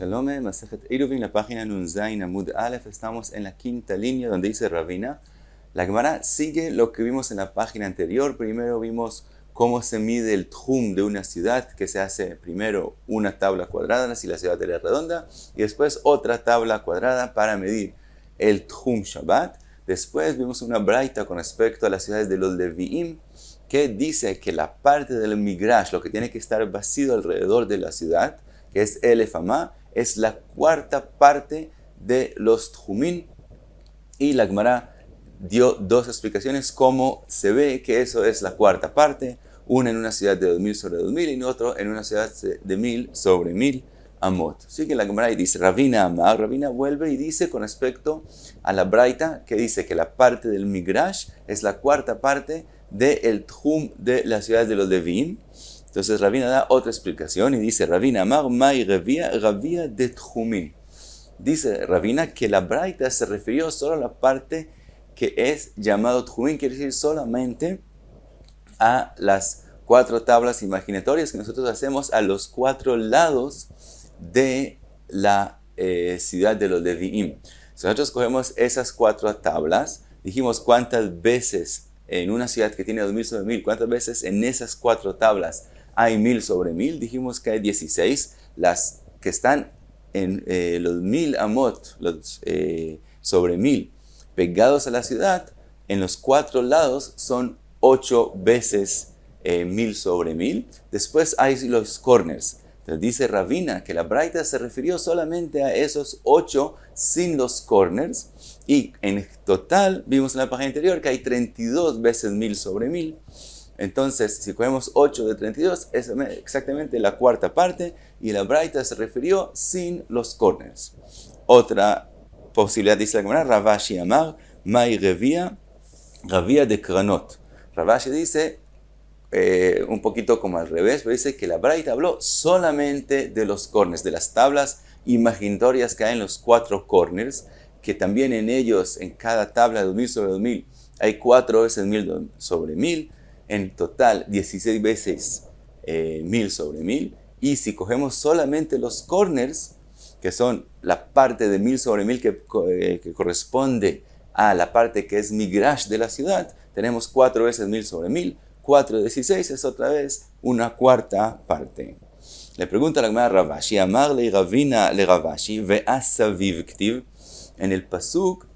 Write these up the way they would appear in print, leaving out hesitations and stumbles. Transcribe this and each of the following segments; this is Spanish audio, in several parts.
Shalom, Masejet Eruvin, la página Nun Zayin Amud Aleph. Estamos en la quinta línea donde dice Ravina. La Gemara sigue lo que vimos en la página anterior. Primero vimos cómo se mide el tjum de una ciudad, que se hace primero una tabla cuadrada si la ciudad era redonda y después otra tabla cuadrada para medir el tjum Shabbat. Después vimos una braita con respecto a las ciudades de los Leviim, que dice que la parte del Migrash, lo que tiene que estar vacío alrededor de la ciudad, que es el Efamá, es la cuarta parte de los Tjumín. Y la Gemara dio dos explicaciones cómo se ve que eso es la cuarta parte, una en una ciudad de 2000 sobre 2000 y otro en una ciudad de 1000 sobre 1000 amot. Así que la Gemara dice, Ravina Amar, Ravina vuelve y dice con respecto a la Braita, que dice que la parte del Migrash es la cuarta parte del Tjum de las ciudades de los Leviim. Entonces Ravina da otra explicación y dice, Ravina Amar, Mai Ravia de Tjumim. Dice Ravina que la Braita se refirió solo a la parte que es llamado Tjumim, quiere decir solamente a las cuatro tablas imaginatorias que nosotros hacemos a los cuatro lados de la ciudad de los Leviim. Si nosotros cogemos esas cuatro tablas, dijimos cuántas veces en una ciudad que tiene 2000 sobre 1000, cuántas veces en esas cuatro tablas hay 1000 sobre 1000, dijimos que hay 16, las que están en los 1000 amot, sobre 1000, pegados a la ciudad, en los cuatro lados son 8 veces 1000 sobre 1000. Después hay los corners. Entonces dice Ravina que la Braita se refirió solamente a esos 8 sin los corners. Y en total, vimos en la página anterior que hay 32 veces 1000 sobre 1000. Entonces, si cogemos 8 de 32, es exactamente la cuarta parte. Y la Braita se refirió sin los corners. Otra posibilidad dice la Gemara, Ravashi Amar, Mai Revia de Kranot. Ravashi dice, un poquito como al revés, pero dice que la Braita habló solamente de los corners, de las tablas imaginatorias que hay en los cuatro corners, que también en ellos, en cada tabla de 2000 sobre 2000, hay 4 veces 1000 sobre 1000, en total 16 veces 1000 sobre 1000, y si cogemos solamente los corners, que son la parte de 1000 sobre 1000 que corresponde a la parte que es Migrash de la ciudad, tenemos 4 veces 1000 sobre 1000, 4 de 16 es otra vez una cuarta parte. Le pregunta la Gemara Ravashi, Amar le Ravina le Ravashi, ve'asaviv ktiv. En el pasuk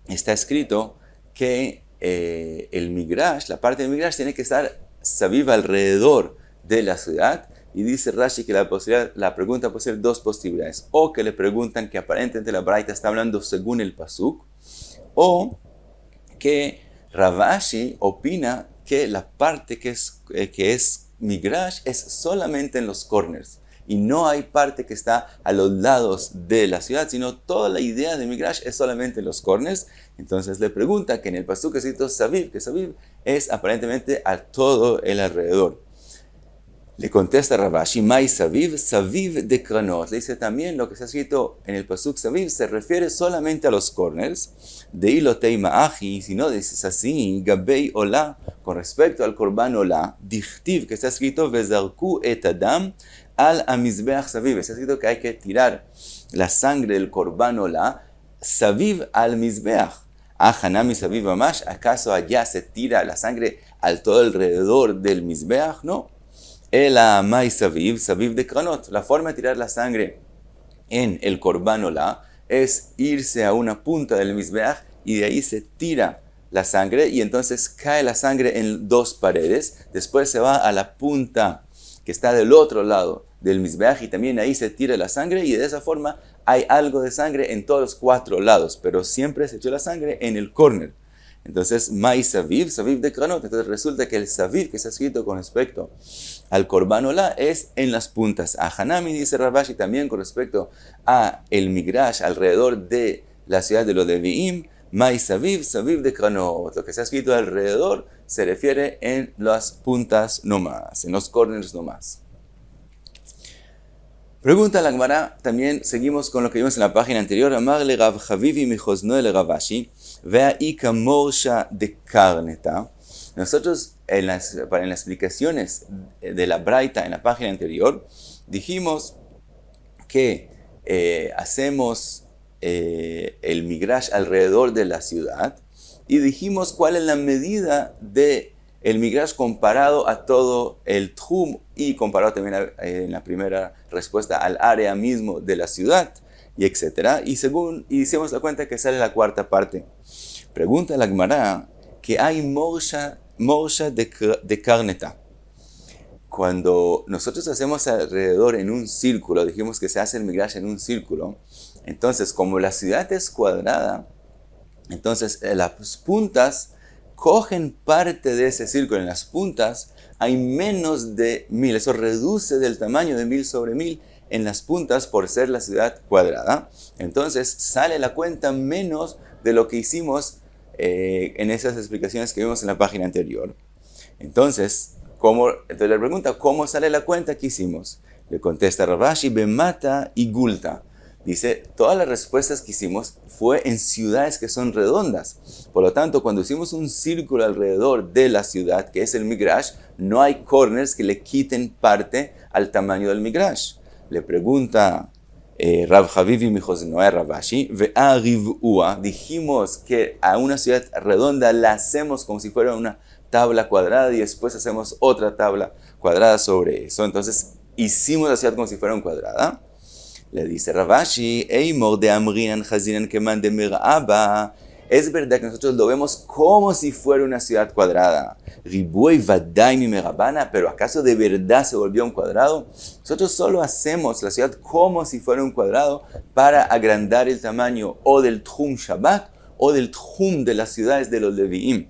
está escrito que el Migrash, la parte del Migrash, tiene que estar saviv alrededor de la ciudad. Y dice Rashi que la pregunta puede ser dos posibilidades. O que le preguntan que aparentemente la Braita está hablando según el pasuk, o que Ravashi opina que la parte que es Migrash es solamente en los corners. Y no hay parte que está a los lados de la ciudad, sino toda la idea de Migrash es solamente en los corners. Entonces le pregunta que en el pasuk escrito Saviv, que Saviv es aparentemente a todo el alrededor. Le contesta Ravashi, Mai Saviv, Saviv de Kranot. Le dice también lo que está escrito en el pasuk Saviv se refiere solamente a los corners. De Ilotei Ma'achi, si no dices así, Gabei Ola, con respecto al Korban Ola, Dichtiv, que está escrito Vezarku et Adam al Amizbeach Saviv. Está escrito que hay que tirar la sangre del Korban Ola Saviv al Mizbeach. Hanami Saviv Mamash, ¿acaso allá se tira la sangre al todo alrededor del Mizbeach? No. Ela Mai Saviv, Saviv de Kranot. La forma de tirar la sangre en el Korban Ola es irse a una punta del Mizbeach y de ahí se tira la sangre y entonces cae la sangre en dos paredes. Después se va a la punta que está del otro lado del Mizbeach y también ahí se tira la sangre y de esa forma hay algo de sangre en todos los cuatro lados, pero siempre se echó la sangre en el corner. Entonces, Mai Saviv, Saviv de Kranot. Entonces resulta que el Saviv que está escrito con respecto al Korban Ola es en las puntas. A Hanami, dice Ravashi, también con respecto a el Migrash alrededor de la ciudad de los Leviim, Mai Saviv, Saviv de Kranot. Lo que está escrito alrededor se refiere en las puntas nomás, en los corners nomás. Pregunta la Gemara, también seguimos con lo que vimos en la página anterior. Amar le Rav Chavivi mijozno le Ravashi, vea ika morsha de carneta. Nosotros en las explicaciones de la Braita en la página anterior dijimos que hacemos el migrash alrededor de la ciudad y dijimos cuál es la medida de el migrash comparado a todo el tchum y comparado también en la primera respuesta al área mismo de la ciudad y etcétera. Y hicimos la cuenta que sale la cuarta parte. Pregunta la Gemara que hay morsha de carneta. Cuando nosotros hacemos alrededor en un círculo, dijimos que se hace el migrash en un círculo, entonces como la ciudad es cuadrada, entonces las puntas cogen parte de ese círculo. En las puntas hay menos de 1000, eso reduce del tamaño de 1000 sobre 1000 en las puntas por ser la ciudad cuadrada. Entonces sale la cuenta menos de lo que hicimos en esas explicaciones que vimos en la página anterior. Entonces le pregunta, ¿cómo sale la cuenta que hicimos? Le contesta Rav Ashi, Bemata y Gulta. Dice, todas las respuestas que hicimos fue en ciudades que son redondas. Por lo tanto, cuando hicimos un círculo alrededor de la ciudad, que es el migrash, no hay corners que le quiten parte al tamaño del migrash. Le pregunta Rav Havivi Mijosnoe Rav Ashi, Ve'arivua, dijimos que a una ciudad redonda la hacemos como si fuera una tabla cuadrada y después hacemos otra tabla cuadrada sobre eso. Entonces, hicimos la ciudad como si fuera una cuadrada. Le dice Rav Ashi, Eimor de Amrinan Hazinan Keman de Miraba. Es verdad que nosotros lo vemos como si fuera una ciudad cuadrada. Ribuey Vadai mi Merabana, pero ¿acaso de verdad se volvió un cuadrado? Nosotros solo hacemos la ciudad como si fuera un cuadrado para agrandar el tamaño o del Tchum Shabbat o del Tchum de las ciudades de los Leviim.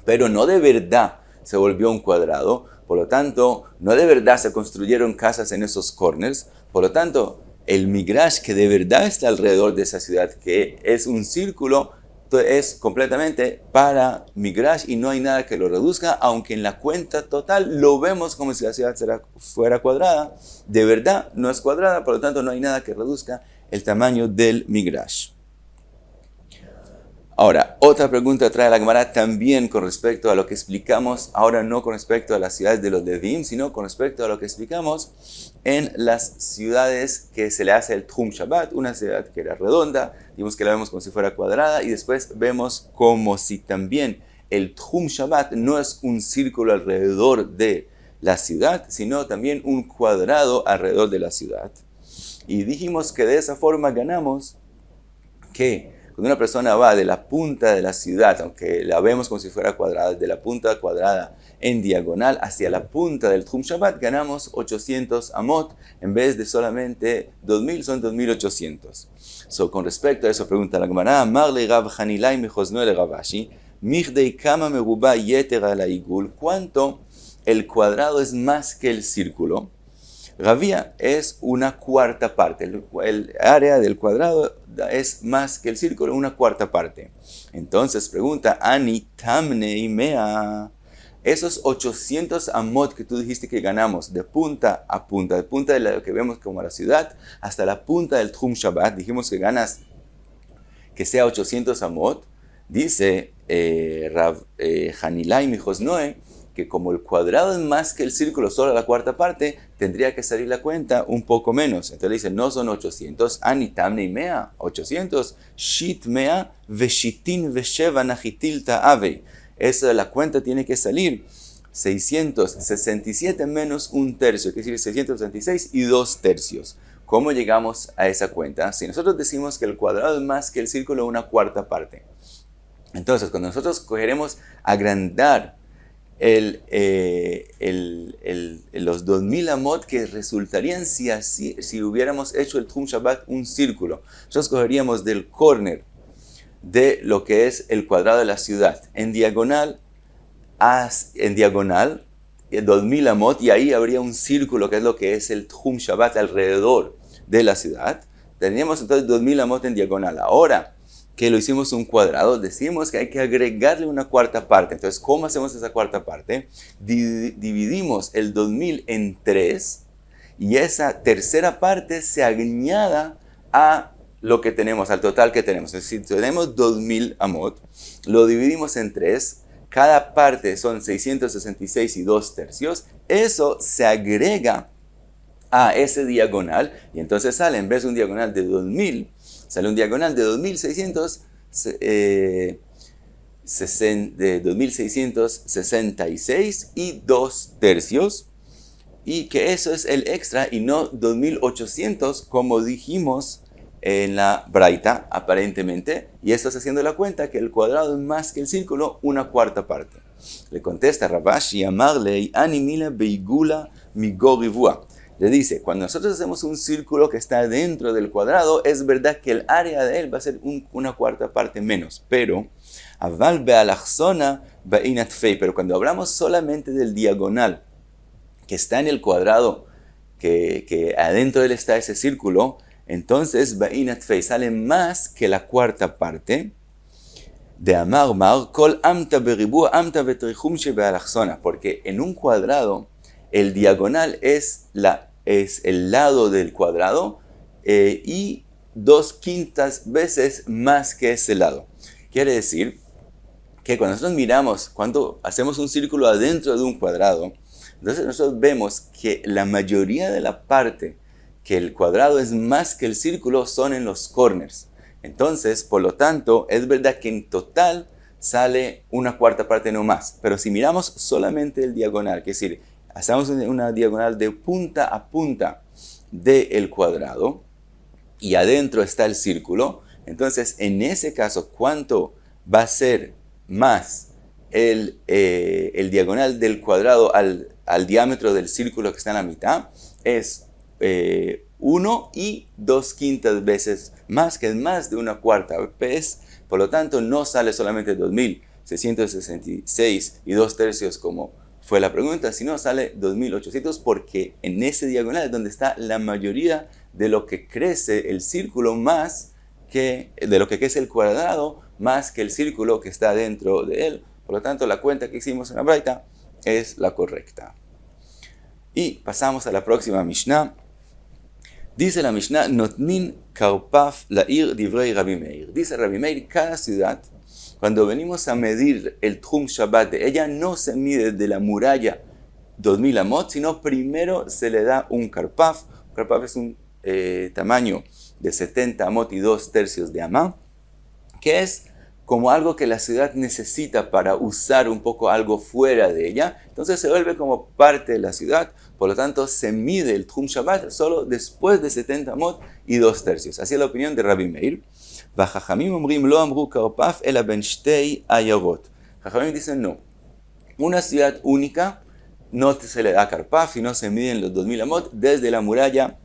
Pero no de verdad se volvió un cuadrado, por lo tanto, no de verdad se construyeron casas en esos corners, por lo tanto, el migrash que de verdad está alrededor de esa ciudad, que es un círculo, es completamente para migrash y no hay nada que lo reduzca, aunque en la cuenta total lo vemos como si la ciudad fuera cuadrada. De verdad no es cuadrada, por lo tanto no hay nada que reduzca el tamaño del migrash. Ahora, otra pregunta trae la Gemara también con respecto a lo que explicamos, ahora no con respecto a las ciudades de los Leviim, sino con respecto a lo que explicamos en las ciudades que se le hace el Tchum Shabbat, una ciudad que era redonda, digamos que la vemos como si fuera cuadrada, y después vemos como si también el Tchum Shabbat no es un círculo alrededor de la ciudad, sino también un cuadrado alrededor de la ciudad. Y dijimos que de esa forma ganamos que cuando una persona va de la punta de la ciudad, aunque la vemos como si fuera cuadrada, de la punta cuadrada en diagonal hacia la punta del Tchum Shabbat, ganamos 800 amot, en vez de solamente 2000, son 2800. Con respecto a eso, pregunta la Gemara, Marle Rav Hanilai Mijosnoe Rav Ashi, Mihdei Kama Meruba Yeter ala Igul, ¿cuánto el cuadrado es más que el círculo? Ravía es una cuarta parte, el área del cuadrado es más que el círculo, una cuarta parte. Entonces pregunta, Ani Tamne y Mea, esos 800 amot que tú dijiste que ganamos de punta a punta, de punta de lo que vemos como la ciudad hasta la punta del Tchum Shabbat, dijimos que ganas que sea 800 amot, dice Rav Hanilai Mijosnoe, que como el cuadrado es más que el círculo, solo la cuarta parte, tendría que salir la cuenta un poco menos. Entonces le dice, no son 800, anitamne y mea, 800, shit mea, veshitin vesheva najitilta ave. Esa la cuenta tiene que salir 667 menos un tercio, que es decir, 666 y 2 tercios. ¿Cómo llegamos a esa cuenta? Si nosotros decimos que el cuadrado es más que el círculo, una cuarta parte. Entonces, cuando nosotros queremos agrandar los 2000 amot que resultarían si hubiéramos hecho el Tchum Shabbat un círculo. Nosotros cogeríamos del corner de lo que es el cuadrado de la ciudad en diagonal, 2000 amot, y ahí habría un círculo que es lo que es el Tchum Shabbat alrededor de la ciudad. Teníamos entonces 2000 amot en diagonal. Ahora que lo hicimos un cuadrado, decimos que hay que agregarle una cuarta parte. Entonces, ¿cómo hacemos esa cuarta parte? Dividimos el 2000 en 3 y esa tercera parte se añada a lo que tenemos, al total que tenemos. Es decir, tenemos 2000 amot, lo dividimos en 3, cada parte son 666 y 2 tercios, eso se agrega a ese diagonal, y entonces sale, en vez de un diagonal de 2000, sale un diagonal de 2666 y 2/3, y que eso es el extra y no 2800 como dijimos en la braita aparentemente, y esto es haciendo la cuenta que el cuadrado es más que el círculo, 1/4 parte. Le contesta Rabashi, amarle animila beigula migorivua. Le dice, cuando nosotros hacemos un círculo que está dentro del cuadrado, es verdad que el área de él va a ser 1/4 parte menos, pero aval bealachzona beinat fei, pero cuando hablamos solamente del diagonal que está en el cuadrado, que adentro de él está ese círculo, entonces beinat fei sale más que la 1/4 parte de amar mar kol amta beribua amta betrichum shebealachzona, porque en un cuadrado el diagonal es el lado del cuadrado y 2/5 veces más que ese lado. Quiere decir que cuando nosotros miramos, cuando hacemos un círculo adentro de un cuadrado, entonces nosotros vemos que la mayoría de la parte que el cuadrado es más que el círculo son en los corners. Entonces, por lo tanto, es verdad que en total sale 1/4 parte no más. Pero si miramos solamente el diagonal, que es decir, hacemos una diagonal de punta a punta del cuadrado y adentro está el círculo, entonces en ese caso, ¿cuánto va a ser más el diagonal del cuadrado al diámetro del círculo que está en la mitad? Es 1 y 2/5 veces más, que es más de 1/4 vez. Por lo tanto, no sale solamente 2666 y 2/3 como fue la pregunta, sino sale 2800, porque en ese diagonal es donde está la mayoría de lo que crece el círculo más que de lo que crece el cuadrado más que el círculo que está dentro de él. Por lo tanto, la cuenta que hicimos en la braita es la correcta. Y pasamos a la próxima Mishnah. Dice la Mishnah, Notnin karpaf la'ir divrei Rabbi Meir. Dice Rabbi Meir, cada ciudad, cuando venimos a medir el Tchum Shabbat de ella, no se mide de la muralla 2000 amot, sino primero se le da un karpaf. Un karpaf es un tamaño de 70 amot y 2/3 de amá, que es como algo que la ciudad necesita para usar un poco algo fuera de ella. Entonces se vuelve como parte de la ciudad. Por lo tanto, se mide el Tchum Shabbat solo después de 70 amot y 2/3. Así es la opinión de Rabbi Meir. Vajajamim omrim lo amru karpaf ela ben shtei ayarot. Jajamim dicen no. Una ciudad única no se le da karpaf y no se miden los 2000 amot desde la muralla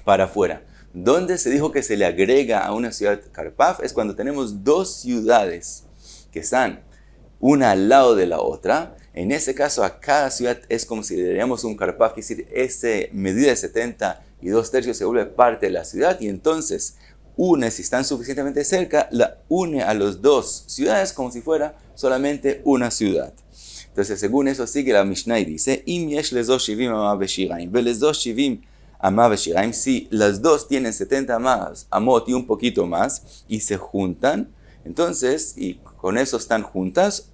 para afuera. Donde se dijo que se le agrega a una ciudad karpaf es cuando tenemos dos ciudades que están una al lado de la otra. En ese caso, a cada ciudad es como si le daríamos un karpaf, es decir, esa medida de 70 y 2/3 se vuelve parte de la ciudad, y entonces si están suficientemente cerca, la une a las dos ciudades como si fuera solamente una ciudad. Entonces, según eso sigue la Mishnah y dice, Im yesh lezo shivim amah veshiraim, velezo shivim amah veshiraim, si las dos tienen 70 amot y un poquito más, y se juntan, entonces, y con eso están juntas,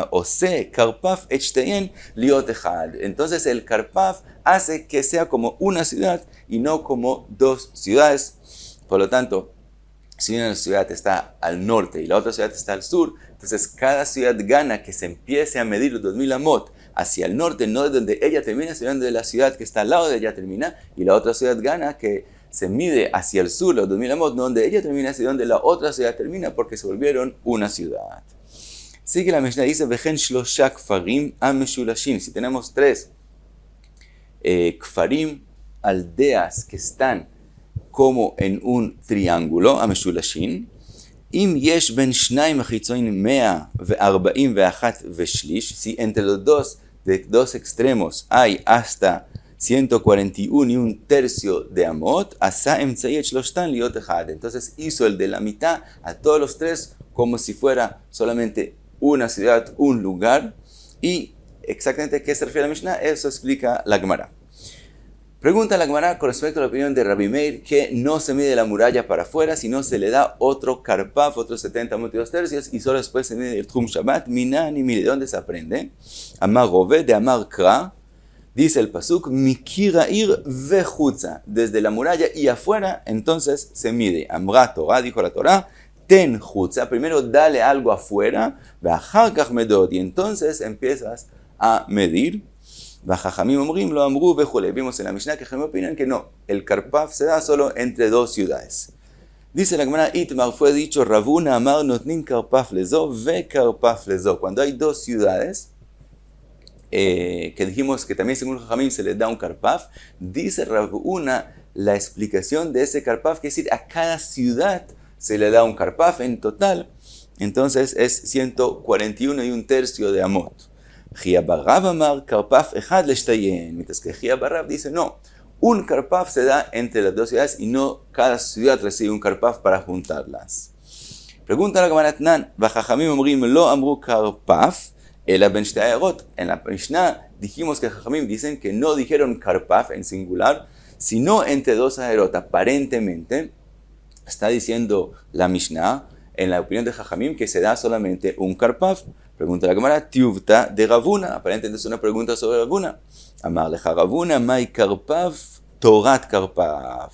ose karpaf echteyen liot echad. Entonces el karpaf hace que sea como una ciudad y no como dos ciudades. Por lo tanto, si una ciudad está al norte y la otra ciudad está al sur, entonces cada ciudad gana que se empiece a medir los 2000 amot hacia el norte, no de donde ella termina, sino de la ciudad que está al lado de ella termina, y la otra ciudad gana que se mide hacia el sur los 2000 amot, no donde ella termina, sino donde la otra ciudad termina, porque se volvieron una ciudad. Sigue la Mishnah, dice, Vejen shlosha kfarim ameshulashim. Si tenemos 3 kfarim, aldeas que están como en un triángulo, ameshulashim, Im yesh ben shnaim achitzoin 141 veshlish, si entre los dos extremos hay hasta 141 y 1/3 de amot, asa emtzayet shloshtan liot echad. Entonces hizo el de la mitad a todos los 3 como si fuera solamente una ciudad, un lugar. Y exactamente a qué se refiere la Mishnah, eso explica la Gemara. Pregunta la Gemara con respecto a la opinión de Rabbi Meir, que no se mide la muralla para afuera, sino se le da otro karpaf, otros 70 amot y 2/3, y solo después se mide el Tchum Shabbat. Minani, mire, ¿de dónde se aprende? Amar Rove de Amar Kra, Dice el pasuk, mikira ir vejutza, desde la muralla y afuera, entonces se mide. Amra Torah, dijo la Torah, ten jutza, primero dale algo afuera, ve'achar kach medod, y entonces empiezas a medir. Vajajamim omrim lo amru vejule. Vimos en la Mishnah que me opinan que no, el karpaf se da solo entre dos ciudades. Dice la Gemara, Itmar, fue dicho, Ravuna amar notnin karpaf lezo ve karpaf lezo. Cuando hay dos ciudades, que dijimos que también según Jajamim se les da un karpaf, dice Ravuna, la explicación de ese karpaf, que es decir, a cada ciudad se le da un karpaf en total, entonces es 141 y un tercio de amot. Jia Barrav amar karpaf echad leshtayen, mientras que Jia Barrav dice no, un karpaf se da entre las dos ciudades y no cada ciudad recibe un karpaf para juntarlas. Pregunta la Gemara Tnan, Vajajamim omrim lo amru karpaf, el ben shtei ayarot. En la Mishnah dijimos que Jajamim dicen que no dijeron karpaf en singular, sino entre dos ayarot. Aparentemente está diciendo la Mishnah, en la opinión de Jajamim, que se da solamente un karpaf. Pregunta la Gemara, tiuvta de Ravuna. Aparentemente es una pregunta sobre Ravuna. Amar leja Ravuna, mai karpaf, torat karpaf.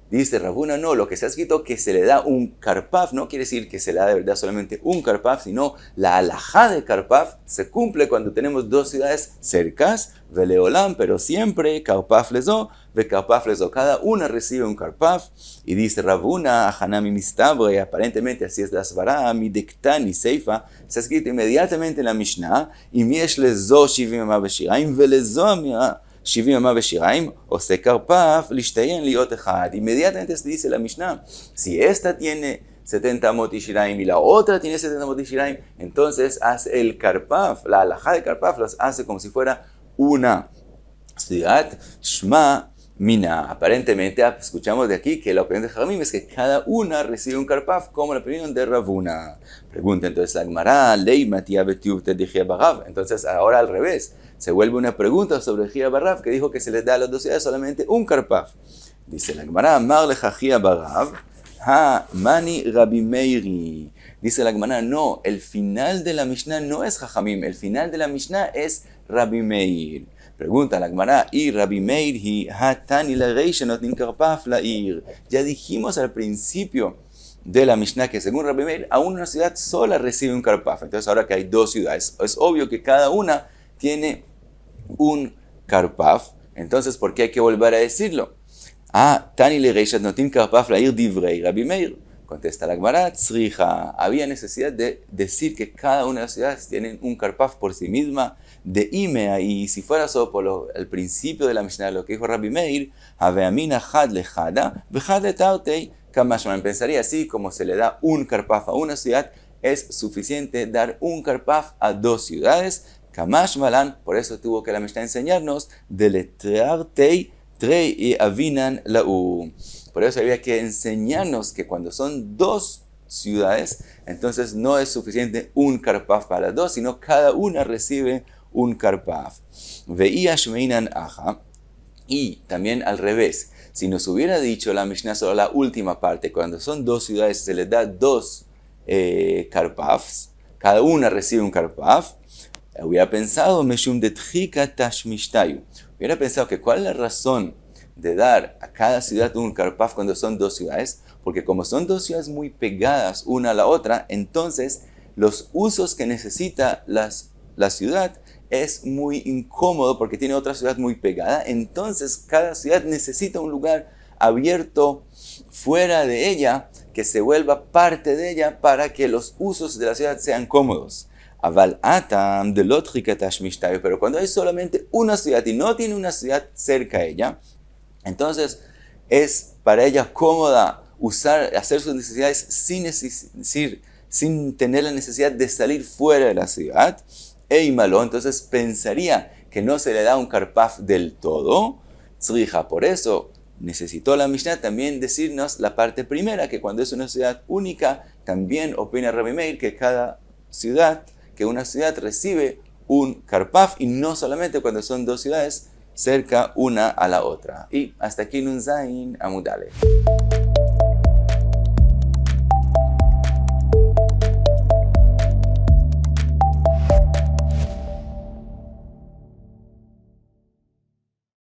Dice Ravuna, no, lo que se ha escrito que se le da un karpaf, no quiere decir que se le da de verdad solamente un karpaf, sino la alajá de karpaf se cumple cuando tenemos dos ciudades cercas, veleolam, pero siempre karpaf lezo, ve karpaf lezo, cada una recibe un karpaf, y dice Ravuna, hanami mistabre, aparentemente así es la svara, mi dektan y seifa, se ha escrito inmediatamente en la Mishnah, y miesh lezo shivim ama beshiraim, velezo amia, Shivim ama beshiraim, ose karpaf, lishtayen liot echad. Inmediatamente se dice la Mishnah, si esta tiene 70 amot y shiraim y la otra tiene 70 amot y shiraim, entonces hace el karpaf, la alajá de karpaf, los hace como si fuera una ciudad. Shma mina. Aparentemente escuchamos de aquí que la opinión de Jajamim es que cada una recibe un karpaf como la opinión de Ravuna. Pregunta entonces la Gemara, ley matia betiuvte de Jia Barrav. Entonces ahora al revés. Se vuelve una pregunta sobre Jia Barrav, que dijo que se les da a las dos ciudades solamente un karpaf. Dice la Gemara, Amar leja Jia Barrav, ha mani Rabbi Meiri. Dice la Gemara, no, el final de la Mishnah no es Jajamim, el final de la Mishnah es Rabbi Meir. Pregunta la Gemara, y Rabbi Meir hi hatani la reisha notnin karpaf la ir. Ya dijimos al principio de la Mishnah que según Rabbi Meir, aún una ciudad sola recibe un karpaf. Entonces ahora que hay dos ciudades, es obvio que cada una tiene un karpaf, entonces ¿por qué hay que volver a decirlo? Tani le reishat notin karpaf la ir divrei Rabbi Meir. Contesta la Gemara, tzricha, había necesidad de decir que cada una de las ciudades tienen un karpaf por sí misma, de imea, y si fuera solo por el principio de la Mishnah, lo que dijo Rabbi Meir, aveamina had le hada, vejad le tautei, kamashman, pensaría así, como se le da un karpaf a una ciudad, es suficiente dar un karpaf a dos ciudades. Kamash Malan, por eso tuvo que la Mishnah enseñarnos deletrear tei, trei y avinan la u. Por eso había que enseñarnos que cuando son dos ciudades, entonces no es suficiente un karpaf para las dos, sino cada una recibe un karpaf. Veía shmeinan aja, y también al revés. Si nos hubiera dicho la Mishnah solo la última parte, cuando son dos ciudades se les da dos karpafs, cada una recibe un karpaf, hubiera pensado, hubiera pensado que cuál es la razón de dar a cada ciudad un karpaf cuando son dos ciudades, porque como son dos ciudades muy pegadas una a la otra, entonces los usos que necesita la ciudad es muy incómodo porque tiene otra ciudad muy pegada, entonces cada ciudad necesita un lugar abierto fuera de ella, que se vuelva parte de ella para que los usos de la ciudad sean cómodos. Aval atam de lotrikatash mishtayu, pero cuando hay solamente una ciudad y no tiene una ciudad cerca a ella, entonces es para ella cómoda hacer sus necesidades sin tener la necesidad de salir fuera de la ciudad. Malo, entonces pensaría que no se le da un karpaf del todo. Tzrija, por eso necesitó la Mishnah también decirnos la parte primera, que cuando es una ciudad única, también opina Rabbi Meir que una ciudad recibe un karpaf y no solamente cuando son dos ciudades cerca una a la otra. Y hasta aquí Nun Zain Amud Aleph.